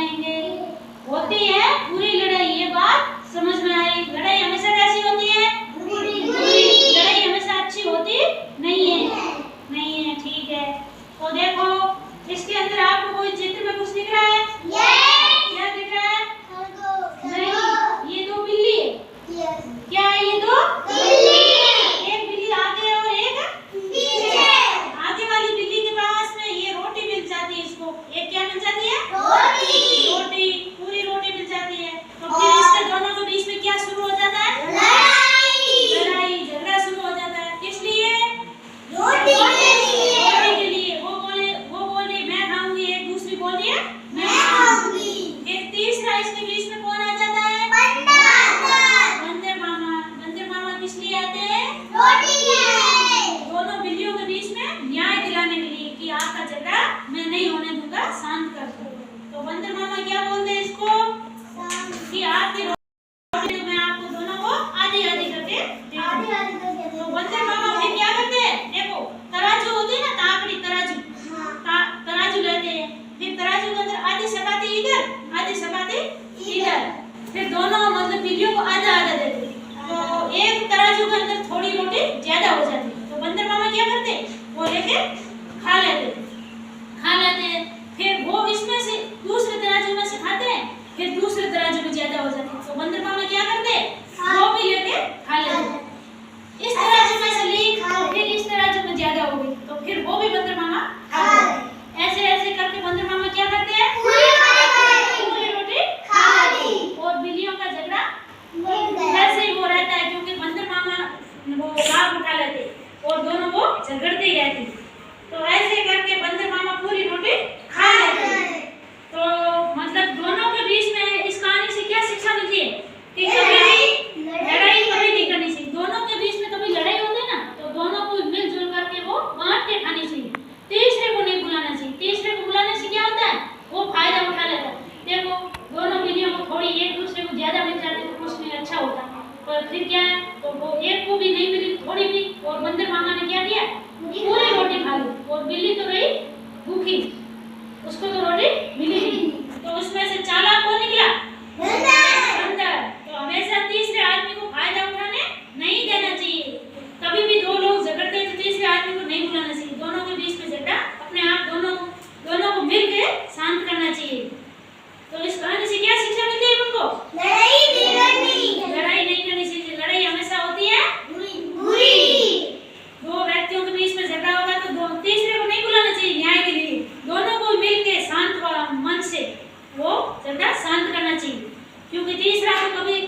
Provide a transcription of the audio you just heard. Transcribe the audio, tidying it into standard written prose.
बनाएंगे। होती है पूरी लड़ाई, ये बात समझ में आई। लड़ाई हमेशा कैसी होती है? पूरी। लड़ाई हमेशा अच्छी होती नहीं है। नहीं है, ठीक है। तो देखो इसके अंदर आपको कोई चित्र में कुछ दिख रहा है? क्या दिख रहा है? नहीं, ये दो बिल्ली है। क्या है ये दो? एक बिल्ली आगे और एक पीछे। आगे वाली बिल्ली के पास में ये रोटी मिल जाती है इसको। एक क्या मिल जाती है? रोटी, पूरी रोटी मिल जाती है। तो फिर इसके दोनों के बीच में क्या शुरू हो जाता है? लड़ाई झगड़ा शुरू हो जाता है। किस लिए? रोटी के लिए। वो बोले मैं खाऊंगी, एक दूसरी बोली है मैं खाऊंगी। एक तीसरा इसके बीच में कौन आ जाता है? बंदर मामा। बंदर मामा किस लिए आते हैं? दोनों बिल्लियों के बीच में न्याय दिलाने के लिए कि आपका झगड़ा मैं नहीं होने दूंगा, शांत कर दो। तो बंदर मामा क्या बोलते हैं इसको कि आपकी रोटी मैं आपको दोनों को आधी आधी करके दे दूंगा। तो बंदर मामा फिर क्या करते हैं? देखो तराजू होती है ना, ताकड़ी तराजू, तराजू लेते हैं। फिर तराजू के अंदर आधी सपाटी इधर, आधी सपाटी इधर। फिर दोनों मतलब बिल्लियों को आधा आधा देते। तो एक तराजू के अंदर थोड़ी रोटी ज्यादा हो जाती। तो बंदर मामा क्या करते? वो लेके खा लेते। फिर वो इसमें से दूसरे तराजू में से खाते हैं, फिर दूसरे तराजू में ज्यादा हो जाती। तो बंदर मामा क्या करते? वो भी लेके खा लेते। इस तराजू में से ली, फिर इस तराजू में ज्यादा हो गई, तो फिर वो भी बंदर मामा खा लेते। ऐसे ऐसे करके बंदर मामा क्या करते हैं? पूरी रोटी खा ली। और बिल्लियों का झगड़ा ऐसे ही वो रहता है, क्योंकि बंदर मामा वो लाभ उठा लेते और दोनों वो झगड़ते ही रहते। तो ऐसे करके बंदर मामा पूरी रोटी खा लेते। तो मतलब दोनों के बीच में इस कहानी से क्या शिक्षा मिलती है? कि कभी भी लड़ाई कभी नहीं करनी चाहिए। दोनों के बीच में कभी लड़ाई होती है ना, तो दोनों को मिलजुल करके वो बांट के खानी चाहिए। तीसरे को नहीं बुलाना चाहिए। तीसरे को बुलाने से क्या होता है? वो फायदा उठा लेता है। देखो दोनों बिल्लियों को थोड़ी एक दूसरे को ज्यादा मिल जाती तो कुछ नहीं अच्छा होता, पर फिर क्या है? तो वो एक को भी नहीं मिली थोड़ी भी, और बंदर मामा ने क्या किया? पूरी रोटी खा ली। और बिल्ली तो रही भूखी, उसको तो रोटी मिली नहीं। तो उसमें से चालाक कौन निकला? बंदर। तो हमेशा तीसरे आदमी को फायदा उठाने नहीं देना चाहिए। कभी भी दो लोग झगड़ते हैं तो तीसरे आदमी को नहीं बुलाना चाहिए। दोनों के बीच में झगड़ा अपने आप दोनों को मिलकर शांत करना चाहिए। तो इस कहानी से क्या शिक्षा मिलती है तुमको? लड़ाई नहीं करनी चाहिए। लड़ाई हमेशा होती है बुरी। दो व्यक्तियों के बीच में झगड़ा होगा तो तीसरे को नहीं बुलाना चाहिए न्याय के लिए। दोनों को मिलकर शांत मन से वो झगड़ा शांत करना चाहिए, क्योंकि तीसरा को कभी